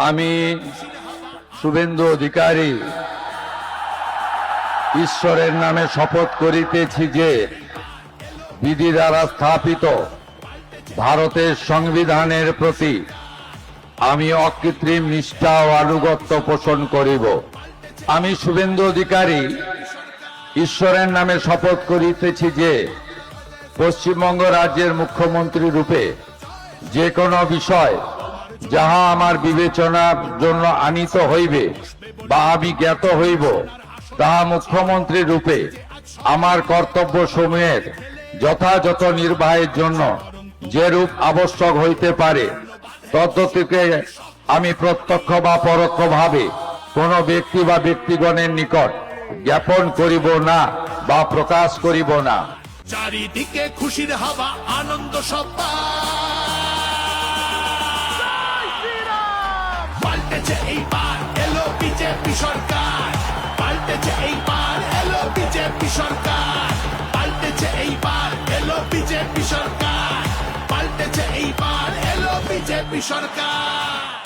আমি শুভেন্দু অধিকারী ঈশ্বরের নামে শপথ করিতেছি যে বিধি দ্বারা স্থাপিত ভারতের সংবিধানের প্রতি আমি অকৃত্রিম নিষ্ঠা ও আনুগত্য পোষণ করিব। আমি শুভেন্দু অধিকারী ঈশ্বরের নামে শপথ করিতেছি যে পশ্চিমবঙ্গ রাজ্যের মুখ্যমন্ত্রী রূপে যে কোনো বিষয় যাহা আমার বিবেচনার জন্য আনিত হইবে বা আমি জ্ঞাত হইব, তাহা মুখ্যমন্ত্রী রূপে আমার কর্তব্য সমূহের যথাযথ নির্বাহের জন্য যেরূপ আবশ্যক হইতে পারে তদ্গতিকে আমি প্রত্যক্ষ বা পরোক্ষভাবে কোন ব্যক্তি বা ব্যক্তিগণের নিকট জ্ঞাপন করিব না বা প্রকাশ করিব না। চারিদিকে খুশির হাওয়া, আনন্দ সব্বা, পাল্টেছে এইবার এলো বিজেপি সরকার, পাল্টেছে এইবার এলো বিজেপি সরকার, পাল্টেছে এইবার এলো বিজেপি সরকার, পাল্টেছে এইবার এলো বিজেপি সরকার।